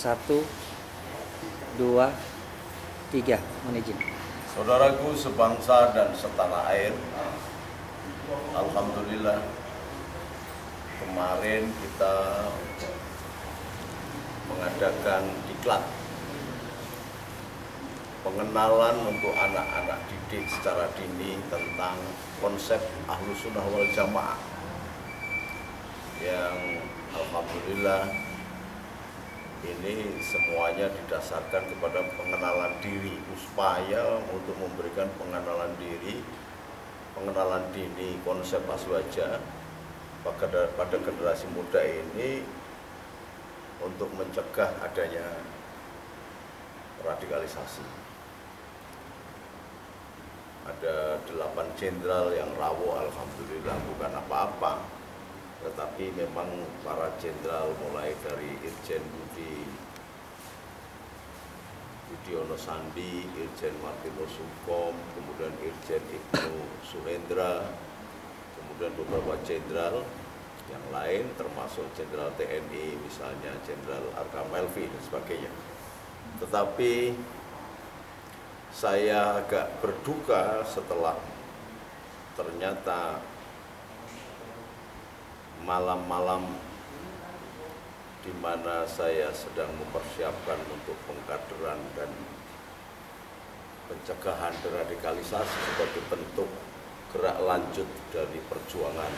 1, 2, 3. Mohon izin. Saudaraku sebangsa dan setanah air, alhamdulillah kemarin kita mengadakan diklat pengenalan untuk anak-anak didik secara dini tentang konsep Ahlus Sunnah wal Jamaah yang alhamdulillah ini semuanya didasarkan kepada pengenalan diri, upaya untuk memberikan pengenalan diri, pengenalan dini konsep aswaja pada generasi muda ini untuk mencegah adanya radikalisasi. Ada 8 jenderal yang rawuh, alhamdulillah bukan apa-apa, tetapi memang para jenderal mulai dari Irjen Budiono Sandi, Irjen Martino Sukom, kemudian Irjen Ibnu Suhendra, kemudian beberapa jenderal yang lain termasuk jenderal TNI misalnya Jenderal Arkam Melvi dan sebagainya. Tetapi saya agak berduka setelah ternyata malam-malam di mana saya sedang mempersiapkan untuk pengkaderan dan pencegahan deradikalisasi sebagai bentuk gerak lanjut dari perjuangan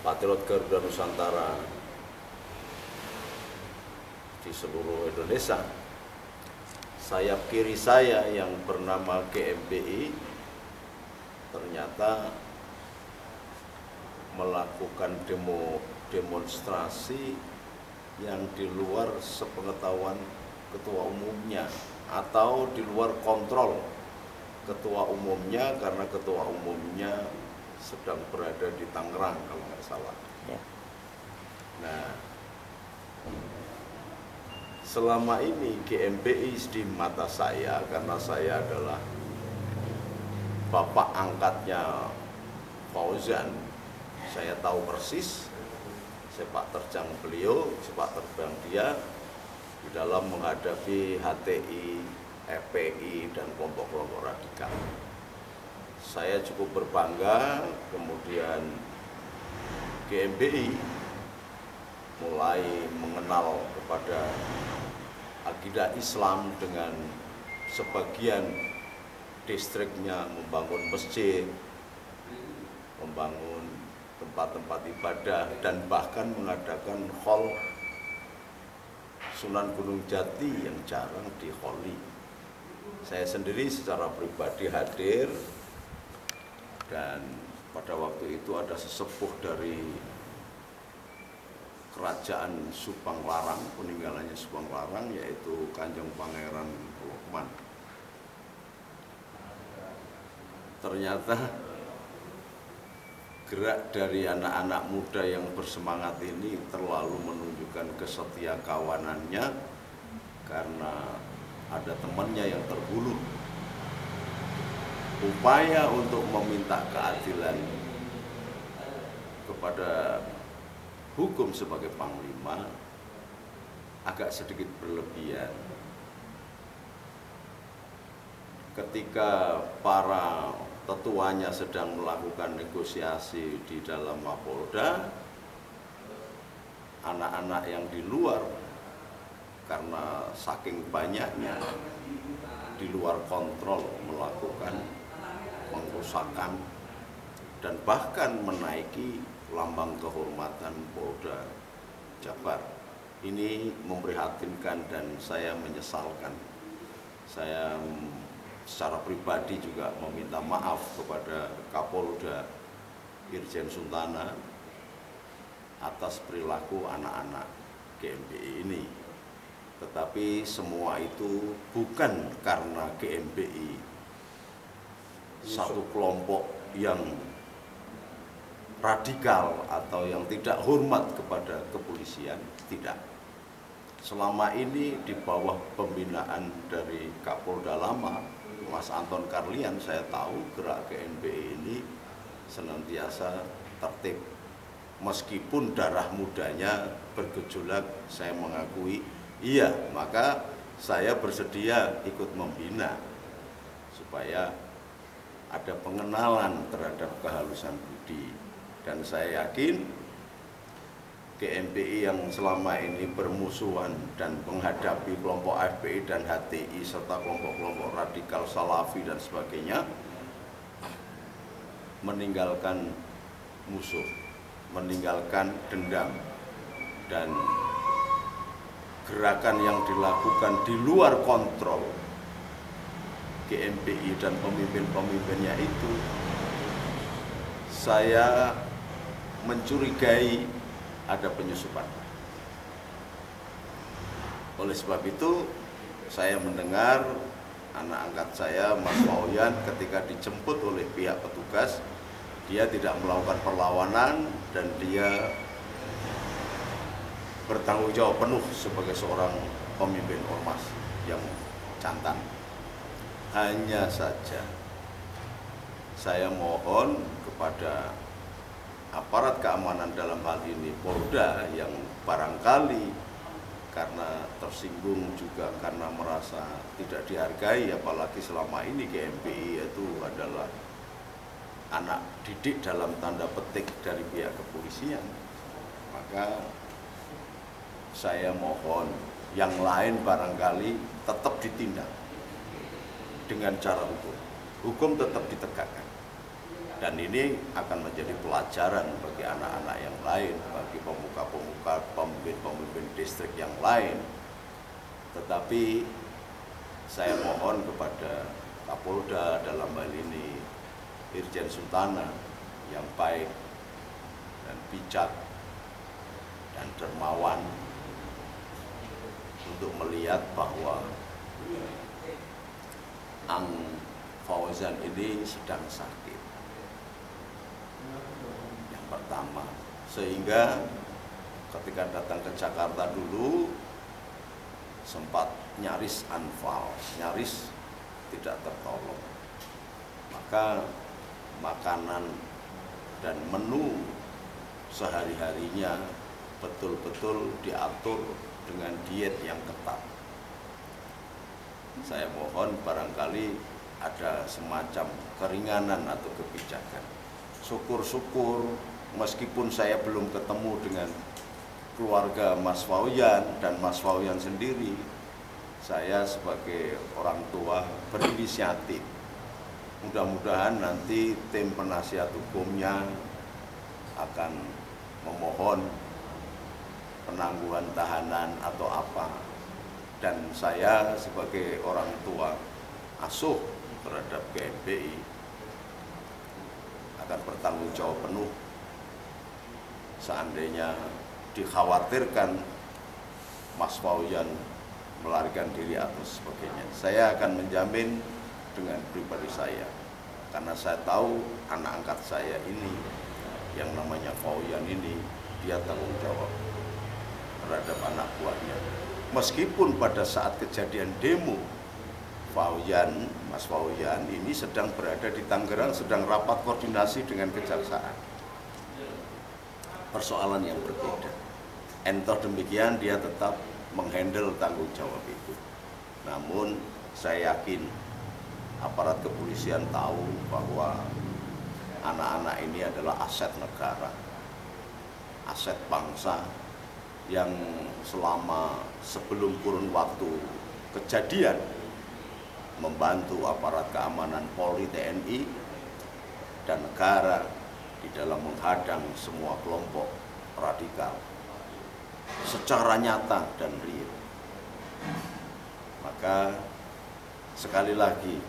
Patriot Garuda Nusantara di seluruh Indonesia. Sayap kiri saya yang bernama GMPI ternyata melakukan demonstrasi yang di luar sepengetahuan ketua umumnya atau di luar kontrol ketua umumnya, karena ketua umumnya sedang berada di Tangerang kalau nggak salah. Ya. Nah, selama ini GMPI di mata saya, karena saya adalah bapak angkatnya Fauzan, saya tahu persis sepak terjang beliau, sepak terjang dia di dalam menghadapi HTI, FPI, dan kelompok-kelompok radikal. Saya cukup berbangga, kemudian GMPI mulai mengenal kepada akidah Islam dengan sebagian distriknya membangun masjid, membangun tempat-tempat ibadah, dan bahkan mengadakan hall Sunan Gunung Jati yang jarang diholi. Saya sendiri secara pribadi hadir, dan pada waktu itu ada sesepuh dari kerajaan Subang Larang, peninggalannya Subang Larang, yaitu Kanjeng Pangeran Lukman. Ternyata gerak dari anak-anak muda yang bersemangat ini terlalu menunjukkan kesetia kawanannya karena ada temannya yang terbunuh. Upaya untuk meminta keadilan kepada hukum sebagai panglima agak sedikit berlebihan. Ketika para tetuanya sedang melakukan negosiasi di dalam Mapolda, anak-anak yang di luar karena saking banyaknya di luar kontrol melakukan pengrusakan dan bahkan menaiki lambang kehormatan Polda Jabar. Ini memprihatinkan dan saya menyesalkan. Saya secara pribadi juga meminta maaf kepada Kapolda Irjen Suntana atas perilaku anak-anak GMPI ini. Tetapi semua itu bukan karena GMPI satu kelompok yang radikal atau yang tidak hormat kepada kepolisian, tidak. Selama ini di bawah pembinaan dari Kapolda lama, Mas Anton Karlian, saya tahu gerak GMPI ini senantiasa tertib. Meskipun darah mudanya bergejolak, saya mengakui Iya, maka saya bersedia ikut membina supaya ada pengenalan terhadap kehalusan budi. Dan saya yakin GMPI yang selama ini bermusuhan dan menghadapi kelompok FPI dan HTI serta kelompok-kelompok radikal Salafi dan sebagainya, meninggalkan musuh, meninggalkan dendam, dan gerakan yang dilakukan di luar kontrol GMPI dan pemimpin-pemimpinnya itu, saya mencurigai ada penyusupan. Oleh sebab itu, saya mendengar anak angkat saya, Mas Waoyan, ketika dijemput oleh pihak petugas, dia tidak melakukan perlawanan dan dia bertanggung jawab penuh sebagai seorang pemimpin ormas yang jantan. Hanya saja saya mohon kepada aparat keamanan dalam hal ini Polda yang barangkali karena tersinggung juga karena merasa tidak dihargai, apalagi selama ini GMPI itu adalah anak didik dalam tanda petik dari pihak kepolisian, maka saya mohon yang lain barangkali tetap ditindak dengan cara hukum. Hukum tetap ditegakkan. Dan ini akan menjadi pelajaran bagi anak-anak yang lain, bagi pemuka-pemuka, pemimpin-pemimpin distrik yang lain. Tetapi saya mohon kepada Kapolda dalam hal ini, Irjen Sultana yang baik dan bijak dan dermawan untuk melihat bahwa Ang Fauzan ini sedang sakit. Yang pertama, sehingga ketika datang ke Jakarta dulu sempat nyaris anfal, nyaris tidak tertolong. Maka makanan dan menu sehari-harinya betul-betul diatur dengan diet yang ketat. Saya mohon barangkali ada semacam keringanan atau kebijakan. Syukur-syukur meskipun saya belum ketemu dengan keluarga Mas Waoyan dan Mas Waoyan sendiri, saya sebagai orang tua berinisiatif. Mudah-mudahan nanti tim penasihat hukumnya akan memohon penangguhan tahanan atau apa. Dan saya sebagai orang tua asuh terhadap GMPI akan bertanggung jawab penuh seandainya dikhawatirkan Mas Waoyan melarikan diri atau sebagainya. Saya akan menjamin dengan pribadi saya, karena saya tahu anak angkat saya ini yang namanya Waoyan ini, dia tanggung jawab terhadap anak buahnya. Meskipun pada saat kejadian demo Waoyan, Mas Waoyan ini sedang berada di Tangerang, sedang rapat koordinasi dengan kejaksaan. Persoalan yang berbeda. Entah demikian dia tetap menghandle tanggung jawab itu. Namun saya yakin aparat kepolisian tahu bahwa anak-anak ini adalah aset negara, aset bangsa yang selama sebelum kurun waktu kejadian membantu aparat keamanan Polri, TNI, dan negara di dalam menghadang semua kelompok radikal secara nyata dan real. Maka sekali lagi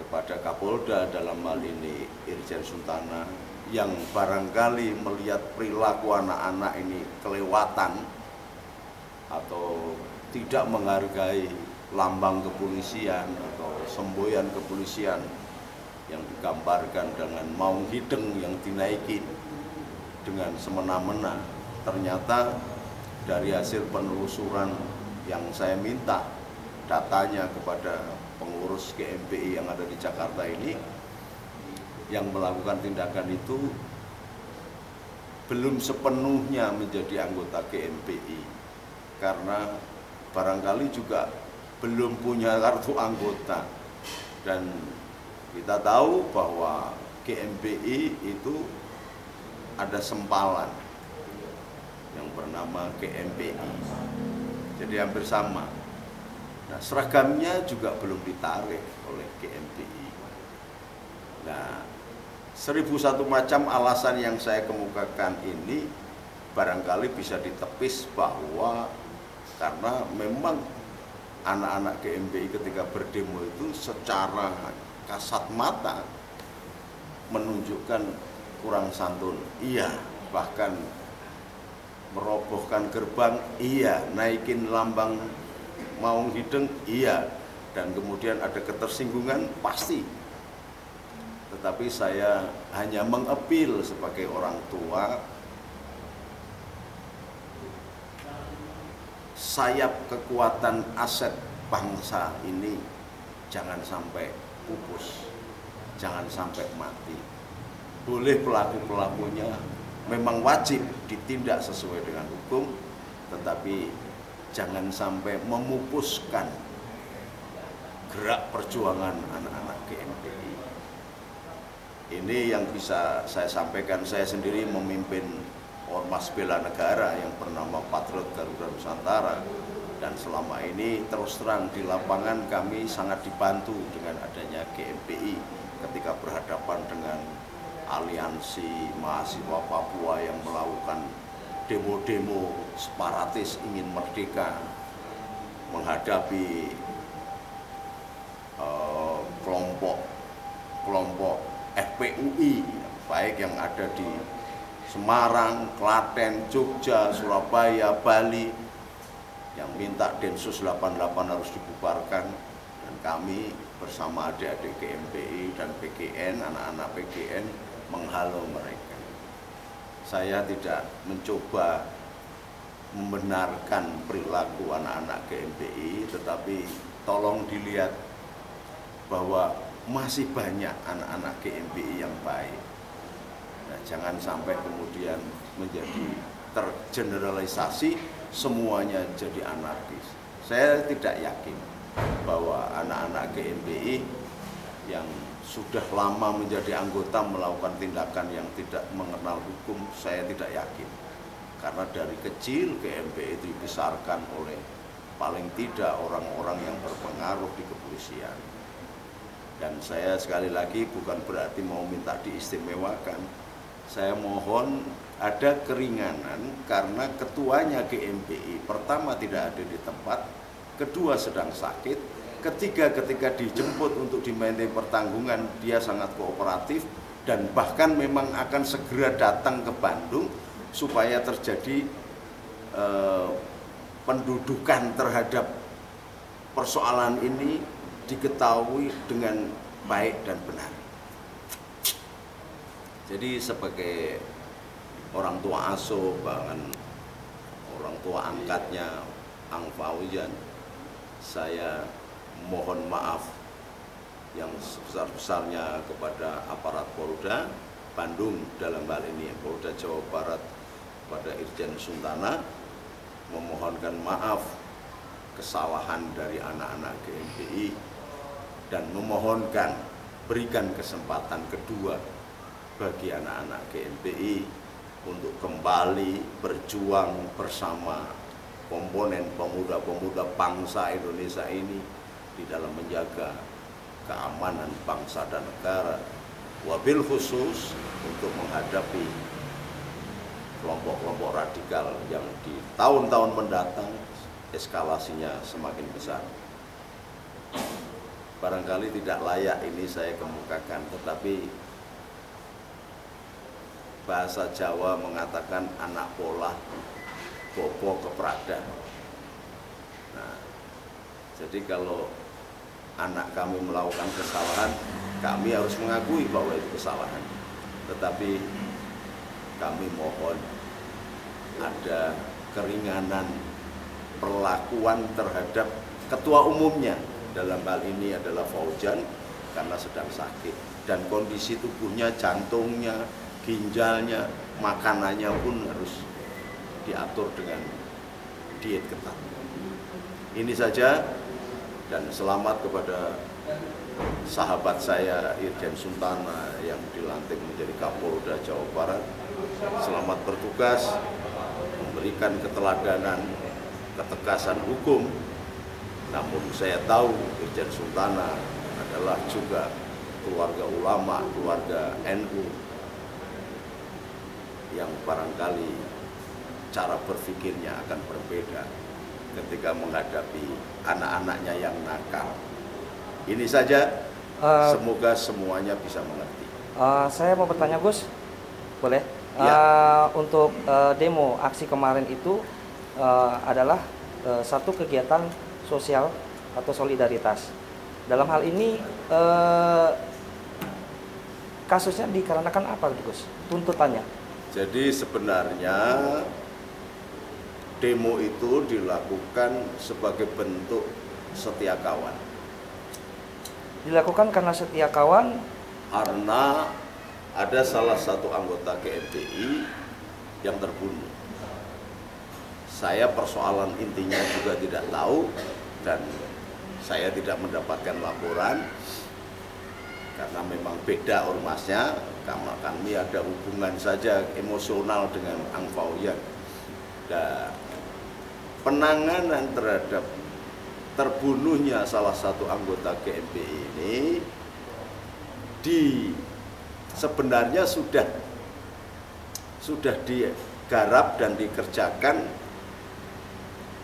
kepada Kapolda dalam hal ini Irjen Sultana yang barangkali melihat perilaku anak-anak ini kelewatan atau tidak menghargai lambang kepolisian atau semboyan kepolisian yang digambarkan dengan maung hideng yang dinaikin dengan semena-mena. Ternyata dari hasil penelusuran yang saya minta datanya kepada pengurus GMPI yang ada di Jakarta ini, yang melakukan tindakan itu belum sepenuhnya menjadi anggota GMPI, karena barangkali juga belum punya kartu anggota. Dan kita tahu bahwa GMBI itu ada sempalan yang bernama GMBI, jadi hampir sama. Nah, seragamnya juga belum ditarik oleh GMBI. Nah, 1001 macam alasan yang saya kemukakan ini barangkali bisa ditepis bahwa karena memang anak-anak GMBI ketika berdemo itu secara kasat mata menunjukkan kurang santun, iya, bahkan merobohkan gerbang, iya, naikin lambang Maung Hideng, iya, dan kemudian ada ketersinggungan, pasti. Tetapi saya hanya mengepil sebagai orang tua, sayap kekuatan aset bangsa ini jangan sampai pupus, jangan sampai mati. Boleh pelaku-pelakunya memang wajib ditindak sesuai dengan hukum, tetapi jangan sampai memupuskan gerak perjuangan anak-anak GMBI. Ini yang bisa saya sampaikan. Saya sendiri memimpin Ormas Bela Negara yang bernama Patriot Garuda Nusantara, dan selama ini terus terang di lapangan kami sangat dibantu dengan adanya GMBI ketika berhadapan dengan aliansi mahasiswa Papua yang melakukan demo-demo separatis ingin merdeka, menghadapi kelompok FPUI baik yang ada di Semarang, Klaten, Jogja, Surabaya, Bali yang minta Densus 88 harus dibubarkan, dan kami bersama adik-adik GMBI dan PGN, anak-anak PGN menghalau mereka. Saya tidak mencoba membenarkan perilaku anak-anak GMBI, tetapi tolong dilihat bahwa masih banyak anak-anak GMBI yang baik. Nah, jangan sampai kemudian menjadi tergeneralisasi, semuanya jadi anarkis. Saya tidak yakin bahwa anak-anak GMBI yang sudah lama menjadi anggota melakukan tindakan yang tidak mengenal hukum, saya tidak yakin. Karena dari kecil GMBI itu dibesarkan oleh paling tidak orang-orang yang berpengaruh di kepolisian. Dan saya sekali lagi bukan berarti mau minta diistimewakan. Saya mohon ada keringanan karena ketuanya GMBI pertama tidak ada di tempat, kedua sedang sakit, ketiga ketika dijemput untuk dimintai pertanggungan dia sangat kooperatif dan bahkan memang akan segera datang ke Bandung supaya terjadi pendudukan terhadap persoalan ini diketahui dengan baik dan benar. Jadi sebagai orang tua asuh, bahkan orang tua angkatnya Ang Fauzan, saya mohon maaf yang sebesar-besarnya kepada aparat Polda Bandung dalam hal ini, Polda Jawa Barat, pada Irjen Suntana, memohonkan maaf kesalahan dari anak-anak GMBI dan memohonkan berikan kesempatan kedua bagi anak-anak GMBI untuk kembali berjuang bersama komponen pemuda-pemuda bangsa Indonesia ini di dalam menjaga keamanan bangsa dan negara, wabil khusus untuk menghadapi kelompok-kelompok radikal yang di tahun-tahun mendatang eskalasinya semakin besar. Barangkali tidak layak ini saya kemukakan, tetapi bahasa Jawa mengatakan anak pola bobo keprada. Nah, jadi kalau anak kami melakukan kesalahan, kami harus mengakui bahwa itu kesalahan. Tetapi kami mohon ada keringanan perlakuan terhadap ketua umumnya. Dalam hal ini adalah Fauzan karena sedang sakit dan kondisi tubuhnya, jantungnya, ginjalnya, makanannya pun harus diatur dengan diet ketat. Ini saja, dan selamat kepada sahabat saya Irjen Suntana yang dilantik menjadi Kapolda Jawa Barat. Selamat bertugas, memberikan keteladanan, ketegasan hukum. Namun saya tahu Irjen Suntana adalah juga keluarga ulama, keluarga NU yang barangkali cara berpikirnya akan berbeda ketika menghadapi anak-anaknya yang nakal. Ini saja, semoga semuanya bisa mengerti. Saya mau bertanya, Gus, boleh? Ya. Untuk demo aksi kemarin itu adalah satu kegiatan sosial atau solidaritas. Dalam hal ini kasusnya dikarenakan apa, Gus? Tuntutannya? Jadi sebenarnya demo itu dilakukan sebagai bentuk setia kawan. Dilakukan karena setia kawan? Karena ada salah satu anggota GMBI yang terbunuh. Saya persoalan intinya juga tidak tahu dan saya tidak mendapatkan laporan karena memang beda ormasnya, karena kami ada hubungan saja emosional dengan Ang Fauyan. Dan penanganan terhadap terbunuhnya salah satu anggota GMBI ini sebenarnya sudah digarap dan dikerjakan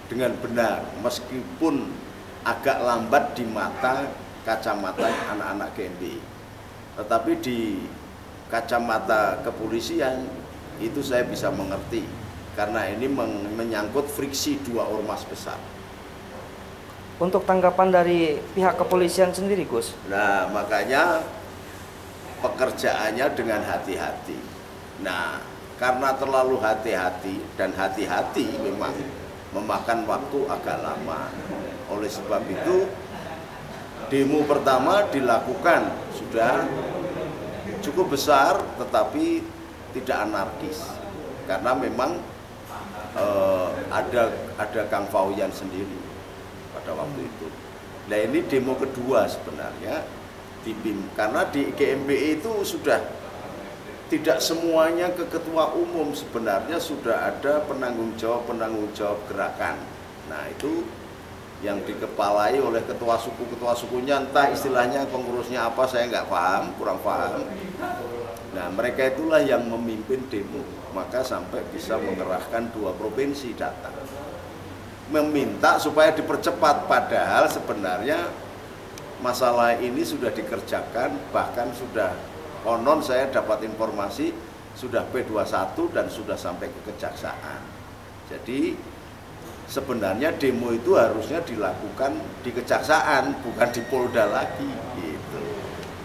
dengan benar, meskipun agak lambat di mata kacamata anak-anak GMBI. Tetapi di kacamata kepolisian itu saya bisa mengerti, karena ini menyangkut friksi dua ormas besar. Untuk tanggapan dari pihak kepolisian sendiri, Gus? Nah, makanya pekerjaannya dengan hati-hati. Nah, karena terlalu hati-hati dan hati-hati memang memakan waktu agak lama. Oleh sebab itu, demo pertama dilakukan sudah cukup besar, tetapi tidak anarkis, karena memang ada Kang Fauyan sendiri pada waktu itu. Nah, ini demo kedua sebenarnya karena di GMBI itu sudah tidak semuanya ke ketua umum, sebenarnya sudah ada penanggung jawab gerakan. Nah, itu yang dikepalai oleh ketua sukunya, entah istilahnya pengurusnya apa, saya nggak paham, kurang paham. Nah, mereka itulah yang memimpin demo, maka sampai bisa mengerahkan 2 provinsi datang meminta supaya dipercepat, padahal sebenarnya masalah ini sudah dikerjakan, bahkan sudah konon saya dapat informasi sudah P21 dan sudah sampai ke kejaksaan. Jadi sebenarnya demo itu harusnya dilakukan di kejaksaan, bukan di Polda lagi gitu.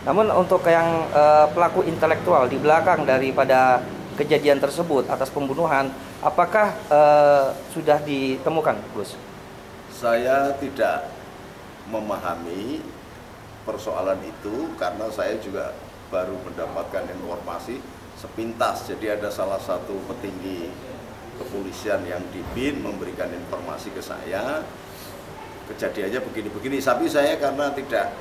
Namun untuk yang pelaku intelektual di belakang daripada kejadian tersebut atas pembunuhan, apakah sudah ditemukan, Gus? Saya tidak memahami persoalan itu karena saya juga baru mendapatkan informasi sepintas. Jadi ada salah satu petinggi kepolisian yang di BIN memberikan informasi ke saya, kejadiannya begini-begini. Tapi saya karena tidak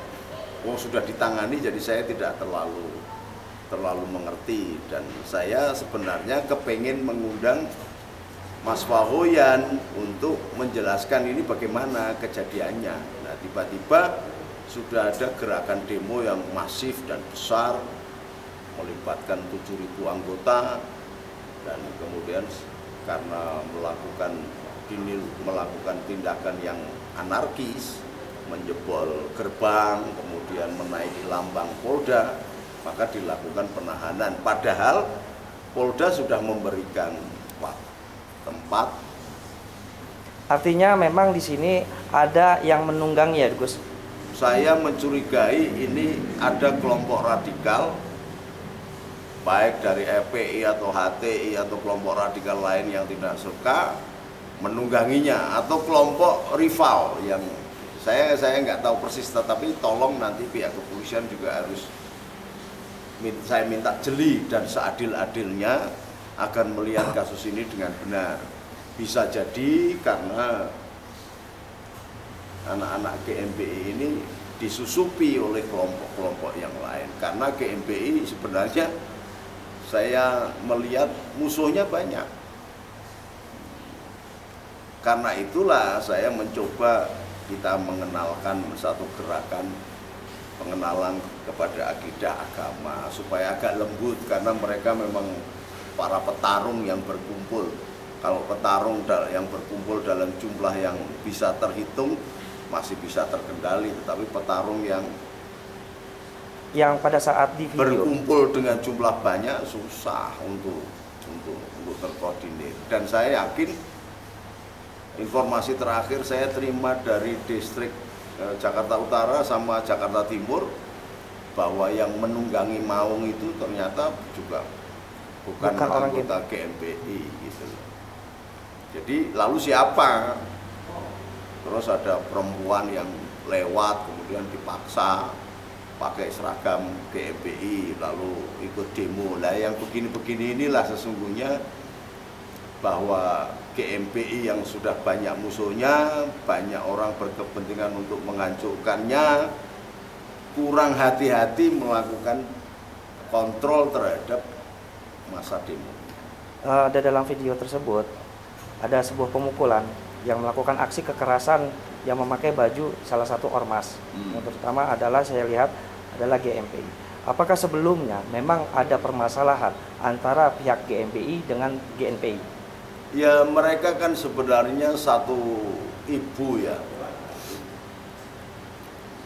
sudah ditangani, jadi saya tidak terlalu mengerti, dan saya sebenarnya kepengen mengundang Mas Fauyan untuk menjelaskan ini bagaimana kejadiannya. Nah, tiba-tiba sudah ada gerakan demo yang masif dan besar, melibatkan 7.000 anggota, dan kemudian karena melakukan tindakan yang anarkis, menjebol gerbang, kemudian menaiki lambang Polda, maka dilakukan penahanan. Padahal Polda sudah memberikan tempat. Artinya memang di sini ada yang menunggangi ya, Gus? Saya mencurigai ini ada kelompok radikal, baik dari FPI atau HTI atau kelompok radikal lain yang tidak suka menungganginya, atau kelompok rival yang saya nggak tahu persis, tetapi tolong nanti pihak kepolisian juga harus saya minta jeli dan seadil-adilnya agar melihat kasus ini dengan benar. Bisa jadi karena anak-anak GMBI ini disusupi oleh kelompok-kelompok yang lain. Karena GMBI sebenarnya saya melihat musuhnya banyak. Karena itulah saya mencoba kita mengenalkan satu gerakan pengenalan kepada akidah agama supaya agak lembut, karena mereka memang para petarung yang berkumpul. Kalau petarung yang berkumpul dalam jumlah yang bisa terhitung masih bisa terkendali, tetapi petarung yang pada saat di video berkumpul dengan jumlah banyak susah untuk terkoordinir. Dan saya yakin informasi terakhir saya terima dari distrik Jakarta Utara sama Jakarta Timur bahwa yang menunggangi maung itu ternyata juga bukan anggota GMBI gitu. Jadi lalu siapa? Terus ada perempuan yang lewat kemudian dipaksa pakai seragam GMBI lalu ikut demo. Lah yang begini-begini inilah sesungguhnya bahwa GMBI yang sudah banyak musuhnya, banyak orang berkepentingan untuk menghancurkannya, kurang hati-hati melakukan kontrol terhadap massa demo. Dalam video tersebut ada sebuah pemukulan yang melakukan aksi kekerasan yang memakai baju salah satu ormas. Yang pertama adalah saya lihat adalah GMBI. Apakah sebelumnya memang ada permasalahan antara pihak GMBI dengan GNPI? Ya mereka kan sebenarnya satu ibu ya.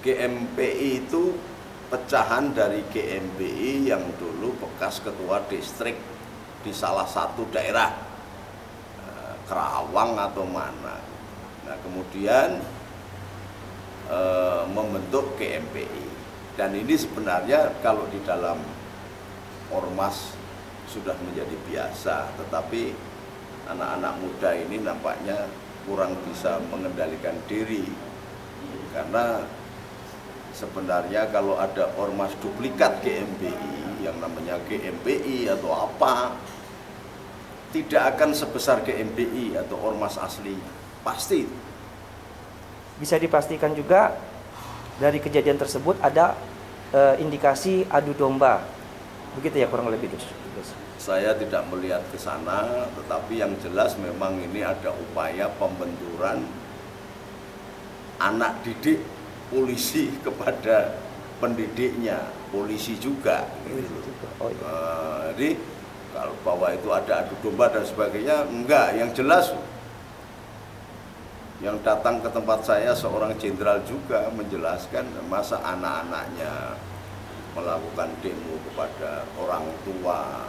GMPI itu pecahan dari GMBI yang dulu bekas ketua distrik di salah satu daerah, Kerawang atau mana. Nah kemudian membentuk GMPI. Dan ini sebenarnya kalau di dalam ormas sudah menjadi biasa, tetapi anak-anak muda ini nampaknya kurang bisa mengendalikan diri. Karena sebenarnya kalau ada ormas duplikat GMBI yang namanya GMPI atau apa, tidak akan sebesar GMBI atau ormas aslinya, pasti. Bisa dipastikan juga dari kejadian tersebut ada indikasi adu domba, begitu ya kurang lebih, Gus? Saya tidak melihat ke sana, tetapi yang jelas memang ini ada upaya pembenturan anak didik polisi kepada pendidiknya, polisi juga. Gitu. Oh, iya. Jadi kalau bahwa itu ada adu domba dan sebagainya, enggak. Yang jelas yang datang ke tempat saya seorang jenderal juga menjelaskan masa anak-anaknya melakukan demo kepada orang tua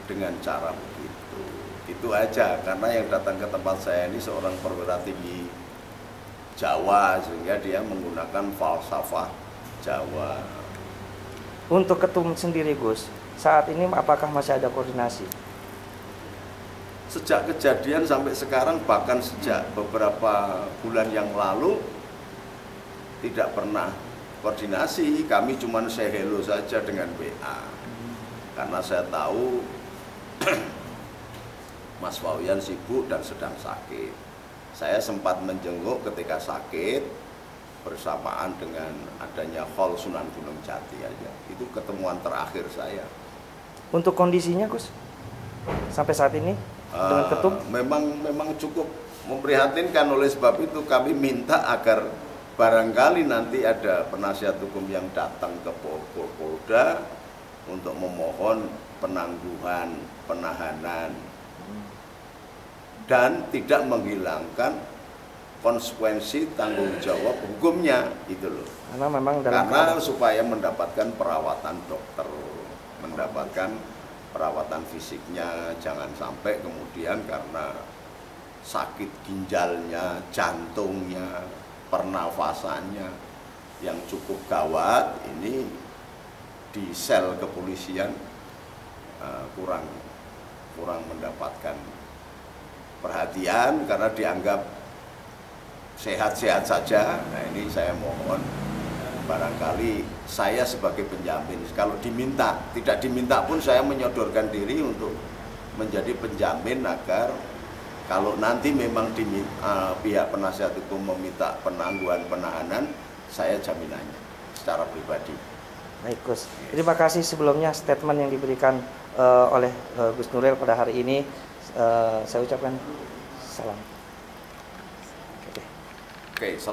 dengan cara begitu. Itu aja, karena yang datang ke tempat saya ini seorang perwira tinggi Jawa, sehingga dia menggunakan falsafah Jawa. Untuk ketum sendiri, Gus, saat ini apakah masih ada koordinasi? Sejak kejadian sampai sekarang, bahkan sejak beberapa bulan yang lalu tidak pernah koordinasi. Kami cuma say hello saja dengan WA. Karena saya tahu Mas Wawian sibuk dan sedang sakit. Saya sempat menjenguk ketika sakit bersamaan dengan adanya Hall Sunan Gunung Jati aja. Itu ketemuan terakhir saya. Untuk kondisinya, Gus, sampai saat ini dengan ketum? Memang cukup memprihatinkan. Oleh sebab itu kami minta agar barangkali nanti ada penasihat hukum yang datang ke Polda untuk memohon penangguhan, penahanan, dan tidak menghilangkan konsekuensi tanggung jawab hukumnya, itu loh. Karena supaya mendapatkan perawatan dokter, mendapatkan perawatan fisiknya, jangan sampai kemudian karena sakit ginjalnya, jantungnya, pernafasannya yang cukup gawat ini di sel kepolisian kurang mendapatkan perhatian karena dianggap sehat-sehat saja. Nah ini saya mohon barangkali saya sebagai penjamin, kalau diminta, tidak diminta pun saya menyodorkan diri untuk menjadi penjamin agar Kalau nanti memang pihak penasihat hukum meminta penangguhan penahanan, saya jaminannya secara pribadi. Baik Gus, terima kasih sebelumnya statement yang diberikan oleh Gus Nuril pada hari ini. Saya ucapkan salam. Oke.